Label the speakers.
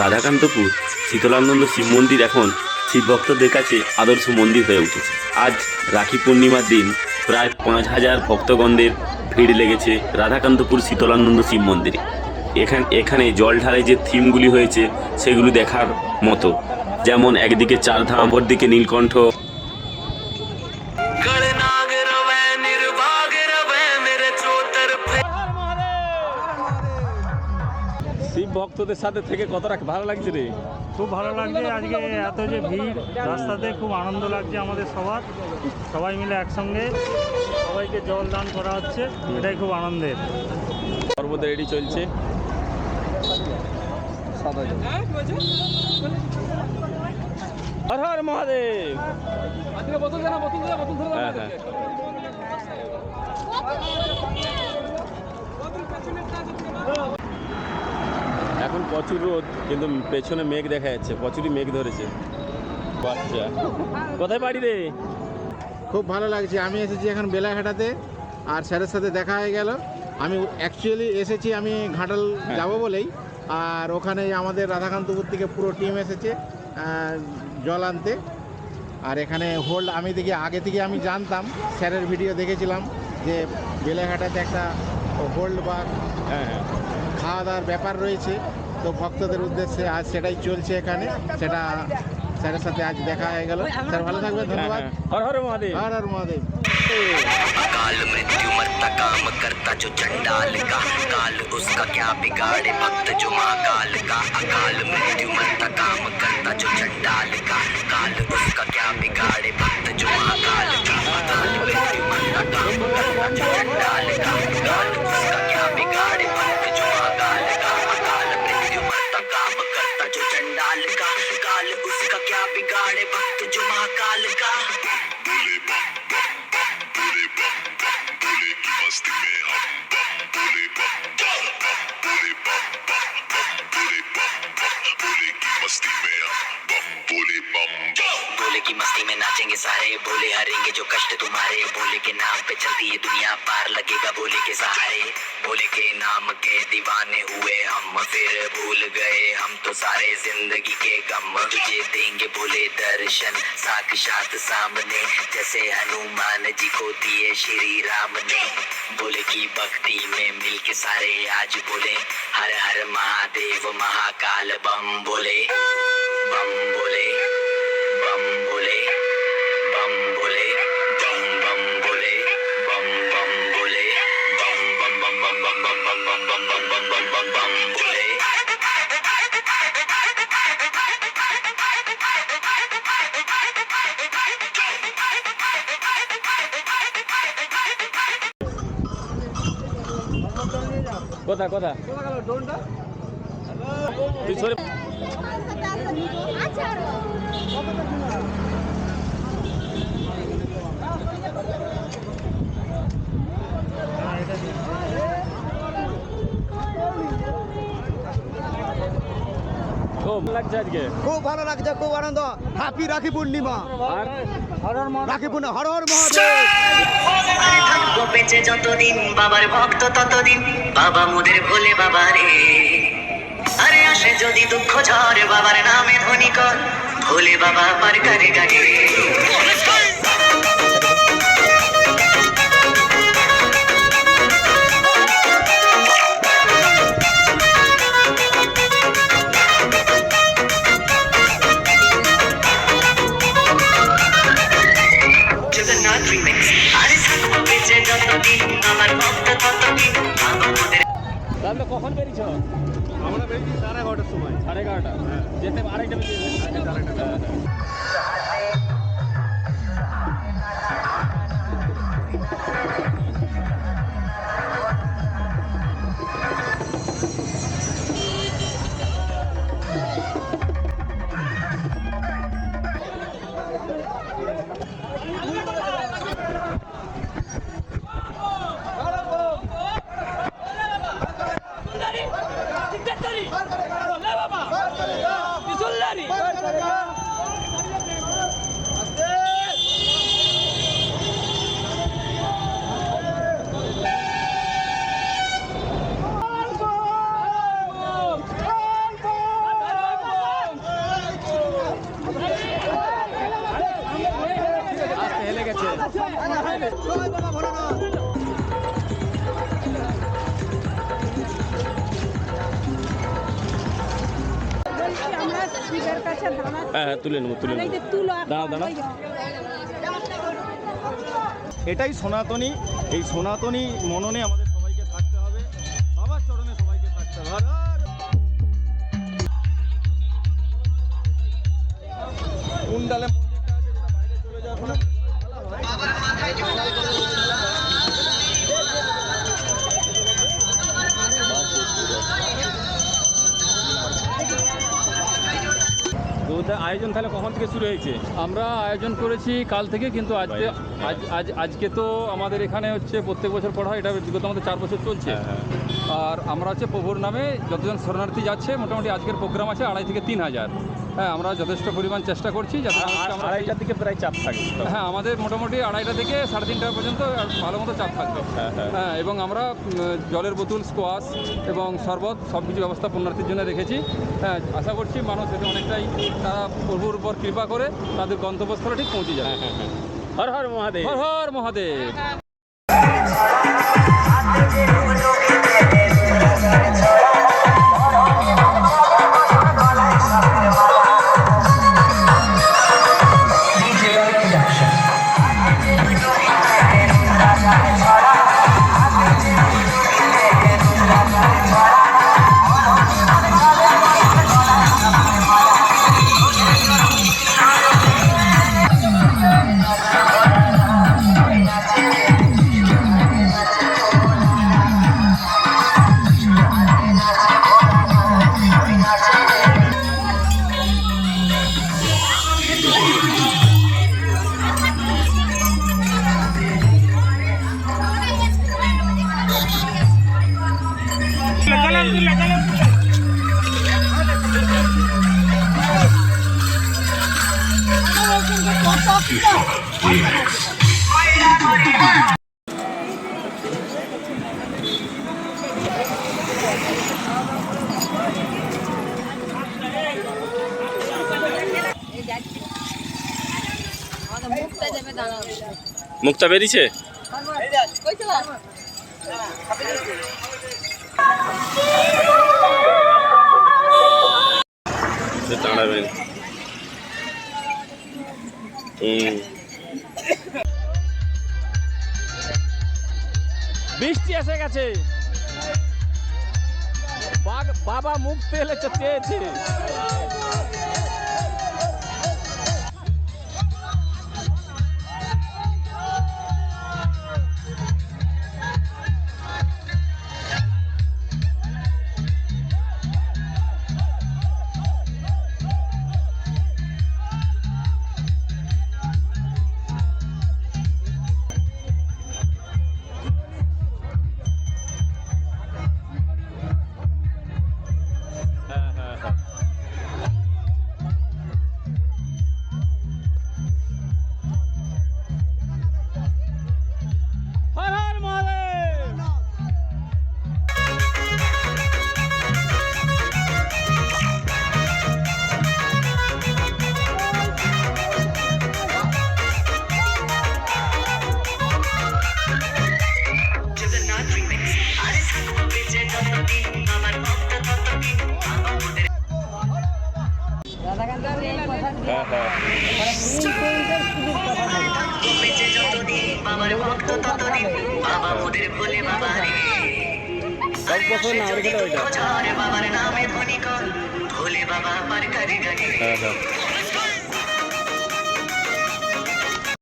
Speaker 1: রাধাকান্তপুর শীতলানন্দ শিব মন্দির এখন শিব ভক্তদের কাছে আদর্শ মন্দির হয়ে উঠেছে। আজ রাখি পূর্ণিমার দিন প্রায় 5,000 ভক্তগণদের ভিড় লেগেছে রাধাকান্তপুর শীতলানন্দ শিব মন্দিরে। এখানে জল ঢালে যে থিমগুলি হয়েছে সেগুলি দেখার মতো, যেমন একদিকে চারধাম, অপরদিকে নীলকণ্ঠ। শিব ভক্তদের সাথে থেকে কতটা ভালো লাগছে রে?
Speaker 2: খুব ভালো লাগছে। আজকে এত যে ভিড় রাস্তাতে, খুব আনন্দ লাগছে আমাদের সবার। সবাই মিলে একসঙ্গে সবাইকে জল দান করা হচ্ছে, এটাই খুব আনন্দের।
Speaker 1: সর্বদা রেডি চলছে। হর হর মহাদেব। হ্যাঁ হ্যাঁ, এখন প্রচুর রোদ, কিন্তু পেছনে মেঘ দেখা যাচ্ছে, প্রচুরই মেঘ ধরেছে। আচ্ছা, কোথায় বাড়ি রে?
Speaker 3: খুব ভালো লাগছে। আমি এসেছি এখন বেলাঘাটাতে, আর স্যারের সাথে দেখা হয়ে গেল। আমি অ্যাকচুয়ালি এসেছি আমি ঘাটাল যাব বলেই, আর ওখানে আমাদের রাধাকান্তপুর থেকে পুরো টিম এসেছে জল আনতে। আর এখানে হোল্ড আমি আগে থেকে আমি জানতাম, স্যারের ভিডিও দেখেছিলাম যে বেলাঘাটাতে একটা হোল্ড বা খাওয়া দাওয়ার ব্যাপার রয়েছে, তো ভক্তদের উদ্দেশ্যে আজ সেটাই চলছে এখানে। সেটা স্যারের সাথে আজ দেখা হয়ে গেল। স্যার ভালো থাকবেন, ধন্যবাদ।
Speaker 1: হর হর মহাদেব।
Speaker 3: হর হর মহাদেব।
Speaker 4: काल मृत्यु मरता काम करता जो चंडाल का, काल उसका क्या बिगाड़े भक्त जो महाकाल का। अकाल मृत्यु मरता काम करता जो चंडाल का, काल उसका क्या बिगाड़े भक्त जो महाकाल का। अकाल मृत्यु मरता काम करता जो चंडाल का, काल उसका क्या बिगाड़े भक्त जो महाकाल का। अकाल मृत्यु मरता काम करता जो चंडाल का, काल उसका क्या बिगाड़े भक्त जो महाकाल का। भोले की मस्ती में नाचेंगे सारे, भोले हरेंगे जो कष्ट तुम्हारे। भोले के नाम पे चलती है दुनिया, पार लगेगा भोले के सहारे। भोले के नाम के दीवाने हुए हम, फिर भूल गए हम तो सारे जिंदगी के गम। तुझे देंगे भोले दर्शन साक्षात सामने, जैसे हनुमान जी को दिए श्री राम ने। भोले की भक्ति में मिलके सारे आज बोले, हर हर महादेव महाकाल बम बोले। बम बोले, बम बोले, बम बोले, बम बम बोले, बम बम बोले, बम बम बम बम बम बम बम बम बम बम बम बम बम बोले।
Speaker 1: কোথা কোথা তুই সরে লাগছে আজকে।
Speaker 5: খুব ভালো লাগছে, খুব আনন্দ। হ্যাপি রাখি পূর্ণিমা। রাখি পূর্ণিমা, হর হর মহাদেব।
Speaker 4: থাকবো বেঁচে যতদিন, বাবার ভক্ত ততদিন, বাবা মোদের ভোলে বাবা রে। আরে আসে যদি দুঃখ ঝড়, বাবার নামে ধ্বনি কর, ভোলে বাবা পার করে গাড়ি।
Speaker 1: তাহলে কখন বেরিয়েছ?
Speaker 3: আমরা বেরিয়েছি 11:30টার সময়।
Speaker 1: 11:30? যেতে আরেকটা বেরিয়ে
Speaker 5: জয় বাবা ভোলানাথ।
Speaker 6: বলছি আমরা শিবের কাছে দাঁড়া
Speaker 1: হ্যাঁ তুলে নেবো
Speaker 6: এই যে তুলো
Speaker 1: দাঁড়াও।
Speaker 7: এটাই সনাতনী, এই সনাতনী মননে আমাদের সবাইকে থাকতে হবে, বাবার চরণে সবাইকে থাকতে হবে। হর হর। কুণ্ডালে মন্দিরটা আছে, যেটা বাইরে চলে যাওয়ার পরে
Speaker 1: আয়োজন তাহলে কখন থেকে শুরু হয়েছে?
Speaker 8: আমরা আয়োজন করেছি কাল থেকে, কিন্তু আজকে তো আমাদের এখানে হচ্ছে প্রত্যেক বছর পড়া হয়, এটা বিগত আমাদের 4 বছর চলছে। আর আমরা হচ্ছে প্রভুর নামে যতজন শরণার্থী যাচ্ছে, মোটামুটি আজকের প্রোগ্রাম আছে 2,500 থেকে 3,000। হ্যাঁ, আমরা যথেষ্ট পরিমাণ চেষ্টা করছি যাতে আমরা
Speaker 1: 2:30টার দিকে প্রায় চাপ থাকে।
Speaker 8: হ্যাঁ, আমাদের মোটামুটি 2:30 থেকে 3:30 পর্যন্ত ভালো মতো চাপ থাকবে। হ্যাঁ, এবং আমরা জলের বোতল, স্কোয়াশ এবং শরবত সব কিছু ব্যবস্থা পুণ্যার্থীর জন্য রেখেছি। হ্যাঁ, আশা করছি মানুষ এতে অনেকটাই তারা প্রভুর উপর কৃপা করে তাদের গন্তব্যস্থলে ঠিক পৌঁছে যায়।
Speaker 1: হর হর মহাদেব।
Speaker 8: হর হর মহাদেব।
Speaker 1: মুক্তা বেরিয়েছে। দাঁড়াবেন।
Speaker 8: বৃষ্টি এসে গেছে, বাবা মুখ তেলে চেয়েছে। হর হর মহাদেব।
Speaker 1: সব বছর না ওইটা
Speaker 4: বাবার নামে ধ্বনি কর ভোলে বাবা আমার কারিগরি